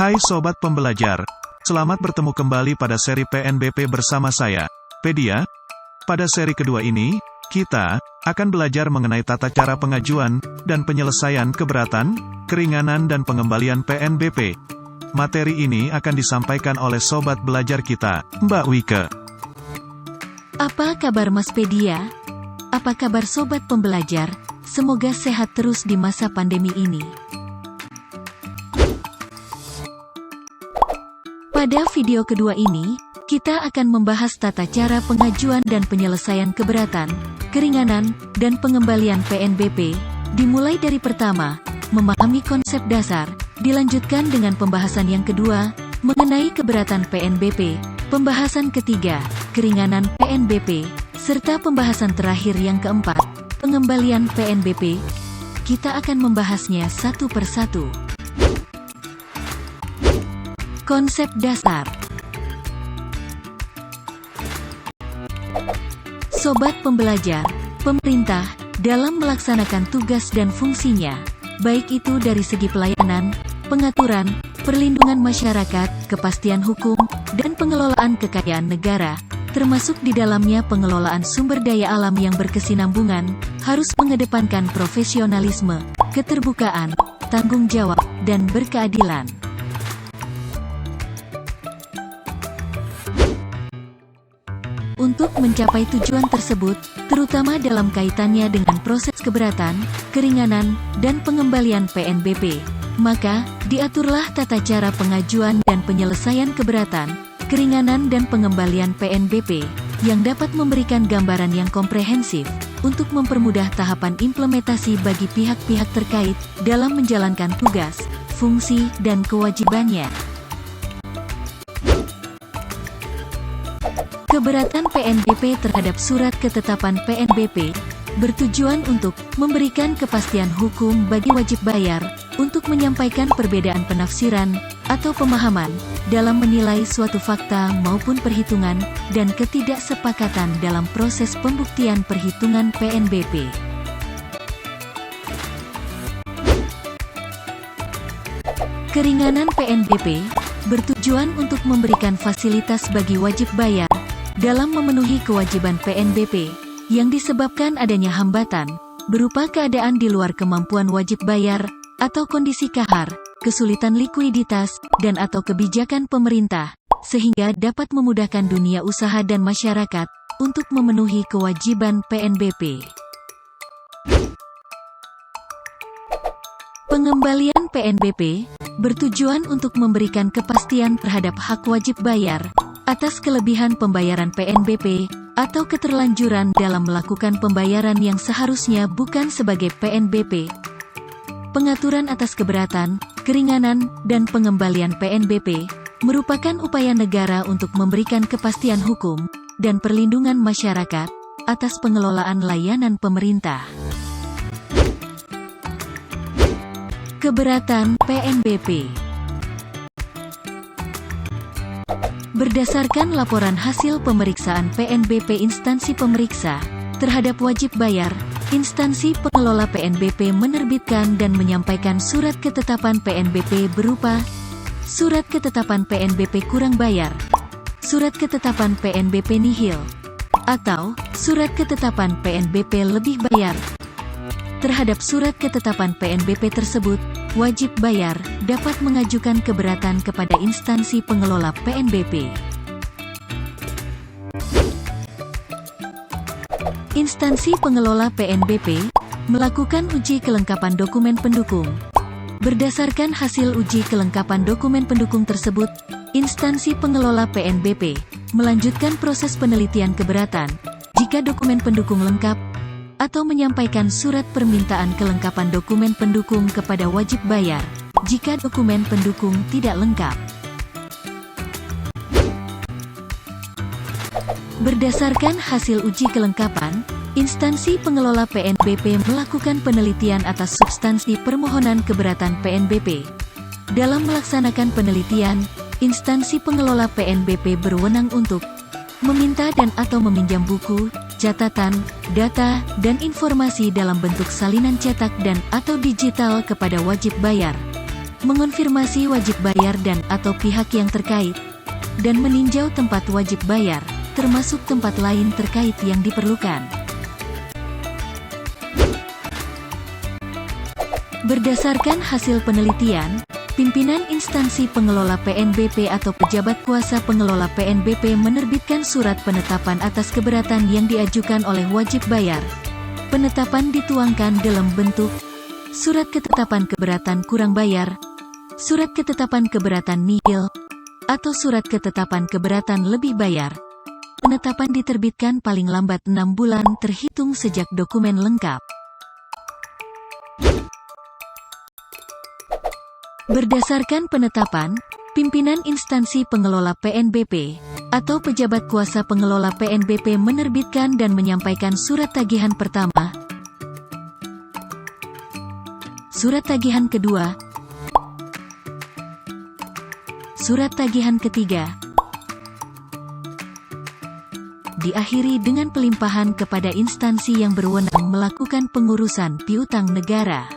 Hai Sobat Pembelajar, selamat bertemu kembali pada seri PNBP bersama saya, Pedia. Pada seri kedua ini, kita akan belajar mengenai tata cara pengajuan dan penyelesaian keberatan, keringanan dan pengembalian PNBP. Materi ini akan disampaikan oleh Sobat Belajar kita, Mbak Wike. Apa kabar Mas Pedia? Apa kabar Sobat Pembelajar? Semoga sehat terus di masa pandemi ini. Pada video kedua ini, kita akan membahas tata cara pengajuan dan penyelesaian keberatan, keringanan, dan pengembalian PNBP, dimulai dari pertama, memahami konsep dasar, dilanjutkan dengan pembahasan yang kedua, mengenai keberatan PNBP, pembahasan ketiga, keringanan PNBP, serta pembahasan terakhir yang keempat, pengembalian PNBP. Kita akan membahasnya satu persatu. Konsep dasar. Sobat Pembelajar, pemerintah, dalam melaksanakan tugas dan fungsinya, baik itu dari segi pelayanan, pengaturan, perlindungan masyarakat, kepastian hukum, dan pengelolaan kekayaan negara, termasuk di dalamnya pengelolaan sumber daya alam yang berkesinambungan, harus mengedepankan profesionalisme, keterbukaan, tanggung jawab, dan berkeadilan. Untuk mencapai tujuan tersebut, terutama dalam kaitannya dengan proses keberatan, keringanan, dan pengembalian PNBP, maka, diaturlah tata cara pengajuan dan penyelesaian keberatan, keringanan dan pengembalian PNBP, yang dapat memberikan gambaran yang komprehensif, untuk mempermudah tahapan implementasi bagi pihak-pihak terkait, dalam menjalankan tugas, fungsi, dan kewajibannya. Keberatan PNBP terhadap surat ketetapan PNBP, bertujuan untuk memberikan kepastian hukum bagi wajib bayar, untuk menyampaikan perbedaan penafsiran, atau pemahaman, dalam menilai suatu fakta maupun perhitungan, dan ketidaksepakatan dalam proses pembuktian perhitungan PNBP. Keringanan PNBP, bertujuan untuk memberikan fasilitas bagi wajib bayar, dalam memenuhi kewajiban PNBP, yang disebabkan adanya hambatan, berupa keadaan di luar kemampuan wajib bayar, atau kondisi kahar, kesulitan likuiditas, dan atau kebijakan pemerintah, sehingga dapat memudahkan dunia usaha dan masyarakat, untuk memenuhi kewajiban PNBP. Pengembalian PNBP, bertujuan untuk memberikan kepastian terhadap hak wajib bayar, atas kelebihan pembayaran PNBP, atau keterlanjuran dalam melakukan pembayaran yang seharusnya bukan sebagai PNBP. Pengaturan atas keberatan, keringanan, dan pengembalian PNBP, merupakan upaya negara untuk memberikan kepastian hukum, dan perlindungan masyarakat, atas pengelolaan layanan pemerintah. Keberatan PNBP. Berdasarkan laporan hasil pemeriksaan PNBP instansi pemeriksa terhadap wajib bayar, instansi pengelola PNBP menerbitkan dan menyampaikan surat ketetapan PNBP berupa surat ketetapan PNBP kurang bayar, surat ketetapan PNBP nihil, atau surat ketetapan PNBP lebih bayar. Terhadap surat ketetapan PNBP tersebut, wajib bayar dapat mengajukan keberatan kepada instansi pengelola PNBP. Instansi pengelola PNBP melakukan uji kelengkapan dokumen pendukung. Berdasarkan hasil uji kelengkapan dokumen pendukung tersebut, instansi pengelola PNBP melanjutkan proses penelitian keberatan jika dokumen pendukung lengkap, atau menyampaikan surat permintaan kelengkapan dokumen pendukung kepada wajib bayar, jika dokumen pendukung tidak lengkap. Berdasarkan hasil uji kelengkapan, instansi pengelola PNBP melakukan penelitian atas substansi permohonan keberatan PNBP. Dalam melaksanakan penelitian, instansi pengelola PNBP berwenang untuk meminta dan atau meminjam buku, catatan, data, dan informasi dalam bentuk salinan cetak dan atau digital kepada wajib bayar, mengonfirmasi wajib bayar dan/atau pihak yang terkait, dan meninjau tempat wajib bayar, termasuk tempat lain terkait yang diperlukan. Berdasarkan hasil penelitian, pimpinan instansi pengelola PNBP atau pejabat kuasa pengelola PNBP menerbitkan surat penetapan atas keberatan yang diajukan oleh wajib bayar. Penetapan dituangkan dalam bentuk surat ketetapan keberatan kurang bayar, surat ketetapan keberatan nihil, atau surat ketetapan keberatan lebih bayar. Penetapan diterbitkan paling lambat 6 bulan terhitung sejak dokumen lengkap. Berdasarkan penetapan, pimpinan instansi pengelola PNBP atau pejabat kuasa pengelola PNBP menerbitkan dan menyampaikan surat tagihan pertama, surat tagihan kedua, surat tagihan ketiga, diakhiri dengan pelimpahan kepada instansi yang berwenang melakukan pengurusan piutang negara.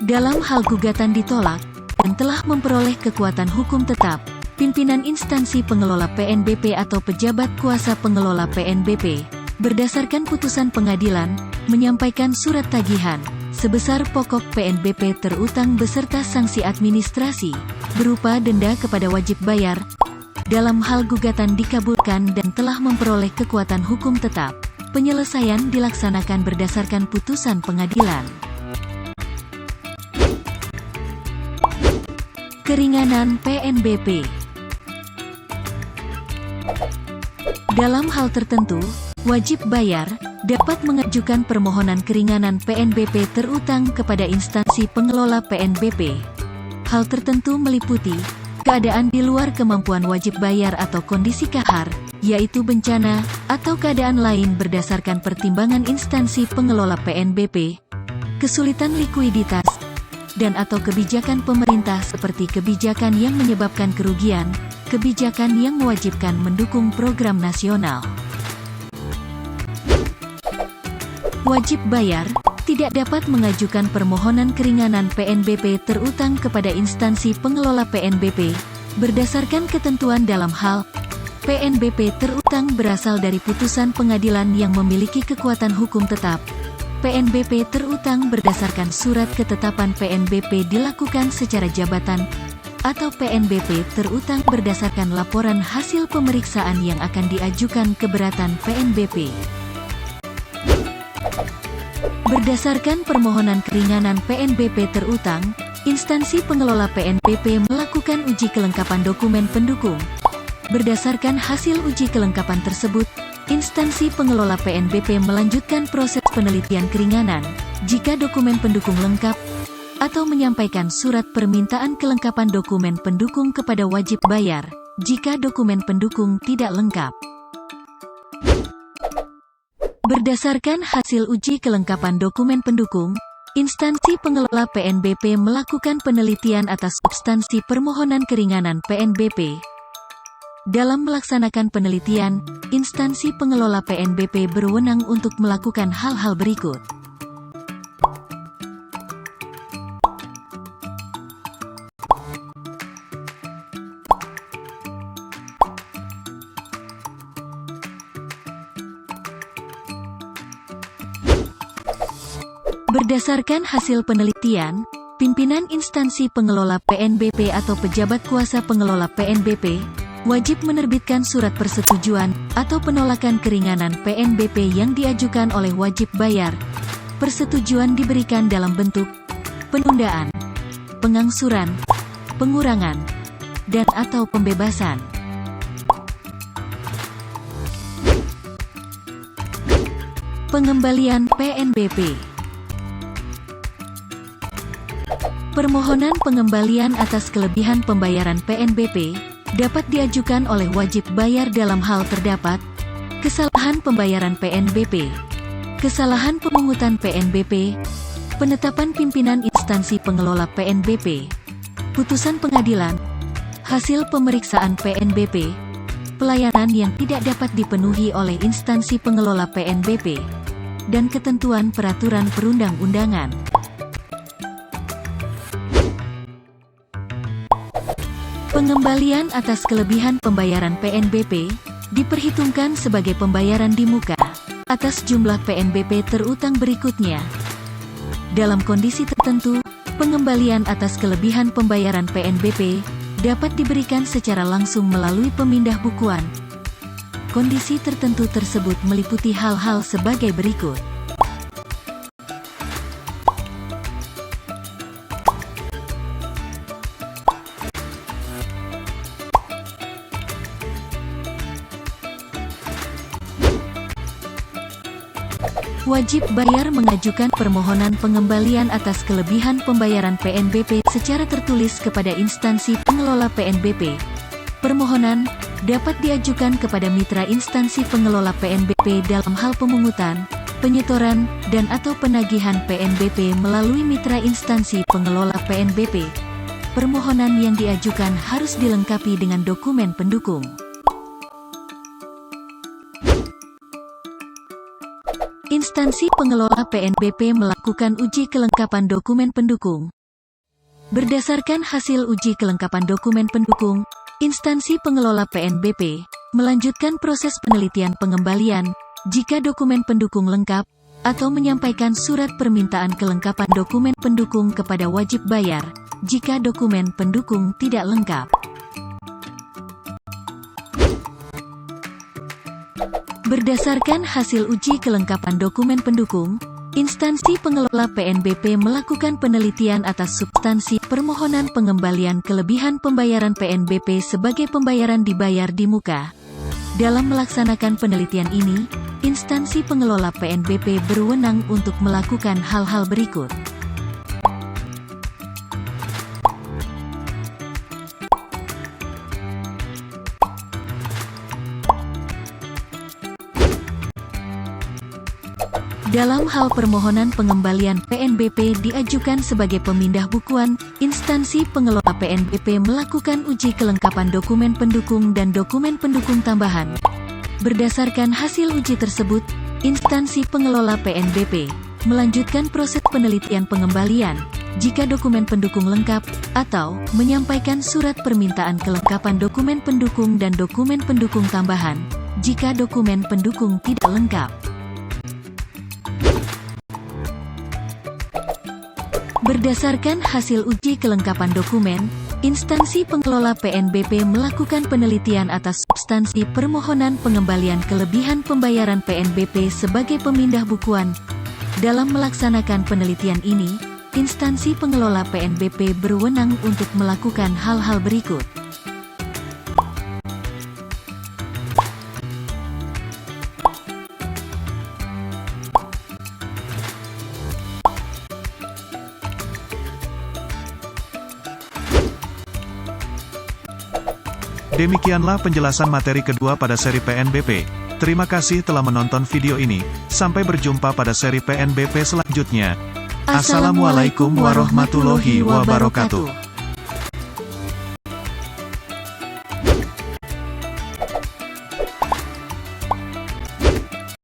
Dalam hal gugatan ditolak, dan telah memperoleh kekuatan hukum tetap, pimpinan instansi pengelola PNBP atau pejabat kuasa pengelola PNBP, berdasarkan putusan pengadilan, menyampaikan surat tagihan, sebesar pokok PNBP terutang beserta sanksi administrasi, berupa denda kepada wajib bayar, dalam hal gugatan dikabulkan dan telah memperoleh kekuatan hukum tetap, penyelesaian dilaksanakan berdasarkan putusan pengadilan. Keringanan PNBP. Dalam hal tertentu, wajib bayar dapat mengajukan permohonan keringanan PNBP terutang kepada instansi pengelola PNBP. Hal tertentu meliputi keadaan di luar kemampuan wajib bayar atau kondisi kahar, yaitu bencana, atau keadaan lain berdasarkan pertimbangan instansi pengelola PNBP, kesulitan likuiditas, dan atau kebijakan pemerintah seperti kebijakan yang menyebabkan kerugian, kebijakan yang mewajibkan mendukung program nasional. Wajib bayar tidak dapat mengajukan permohonan keringanan PNBP terutang kepada instansi pengelola PNBP, berdasarkan ketentuan dalam hal PNBP terutang berasal dari putusan pengadilan yang memiliki kekuatan hukum tetap. PNBP terutang berdasarkan surat ketetapan PNBP dilakukan secara jabatan, atau PNBP terutang berdasarkan laporan hasil pemeriksaan yang akan diajukan keberatan PNBP. Berdasarkan permohonan keringanan PNBP terutang, instansi pengelola PNBP melakukan uji kelengkapan dokumen pendukung. Berdasarkan hasil uji kelengkapan tersebut, instansi pengelola PNBP melanjutkan proses penelitian keringanan, jika dokumen pendukung lengkap, atau menyampaikan surat permintaan kelengkapan dokumen pendukung kepada wajib bayar, jika dokumen pendukung tidak lengkap. Berdasarkan hasil uji kelengkapan dokumen pendukung, instansi pengelola PNBP melakukan penelitian atas substansi permohonan keringanan PNBP. Dalam melaksanakan penelitian, instansi pengelola PNBP berwenang untuk melakukan hal-hal berikut. Berdasarkan hasil penelitian, pimpinan instansi pengelola PNBP atau pejabat kuasa pengelola PNBP wajib menerbitkan surat persetujuan atau penolakan keringanan PNBP yang diajukan oleh wajib bayar. Persetujuan diberikan dalam bentuk penundaan, pengangsuran, pengurangan, dan atau pembebasan. Pengembalian PNBP. Permohonan pengembalian atas kelebihan pembayaran PNBP dapat diajukan oleh wajib bayar dalam hal terdapat kesalahan pembayaran PNBP, kesalahan pemungutan PNBP, penetapan pimpinan instansi pengelola PNBP, putusan pengadilan, hasil pemeriksaan PNBP, pelayanan yang tidak dapat dipenuhi oleh instansi pengelola PNBP, dan ketentuan peraturan perundang-undangan. Pengembalian atas kelebihan pembayaran PNBP diperhitungkan sebagai pembayaran di muka atas jumlah PNBP terutang berikutnya. Dalam kondisi tertentu, pengembalian atas kelebihan pembayaran PNBP dapat diberikan secara langsung melalui pemindah bukuan. Kondisi tertentu tersebut meliputi hal-hal sebagai berikut. Wajib bayar mengajukan permohonan pengembalian atas kelebihan pembayaran PNBP secara tertulis kepada instansi pengelola PNBP. Permohonan dapat diajukan kepada mitra instansi pengelola PNBP dalam hal pemungutan, penyetoran, dan/atau penagihan PNBP melalui mitra instansi pengelola PNBP. Permohonan yang diajukan harus dilengkapi dengan dokumen pendukung. Instansi pengelola PNBP melakukan uji kelengkapan dokumen pendukung. Berdasarkan hasil uji kelengkapan dokumen pendukung, instansi pengelola PNBP melanjutkan proses penelitian pengembalian jika dokumen pendukung lengkap, atau menyampaikan surat permintaan kelengkapan dokumen pendukung kepada wajib bayar jika dokumen pendukung tidak lengkap. Berdasarkan hasil uji kelengkapan dokumen pendukung, instansi pengelola PNBP melakukan penelitian atas substansi permohonan pengembalian kelebihan pembayaran PNBP sebagai pembayaran dibayar di muka. Dalam melaksanakan penelitian ini, instansi pengelola PNBP berwenang untuk melakukan hal-hal berikut. Dalam hal permohonan pengembalian PNBP diajukan sebagai pemindah bukuan, instansi pengelola PNBP melakukan uji kelengkapan dokumen pendukung dan dokumen pendukung tambahan. Berdasarkan hasil uji tersebut, instansi pengelola PNBP melanjutkan proses penelitian pengembalian jika dokumen pendukung lengkap, atau menyampaikan surat permintaan kelengkapan dokumen pendukung dan dokumen pendukung tambahan jika dokumen pendukung tidak lengkap. Berdasarkan hasil uji kelengkapan dokumen, instansi pengelola PNBP melakukan penelitian atas substansi permohonan pengembalian kelebihan pembayaran PNBP sebagai pemindah bukuan. Dalam melaksanakan penelitian ini, instansi pengelola PNBP berwenang untuk melakukan hal-hal berikut. Demikianlah penjelasan materi kedua pada seri PNBP. Terima kasih telah menonton video ini. Sampai berjumpa pada seri PNBP selanjutnya. Assalamualaikum warahmatullahi wabarakatuh.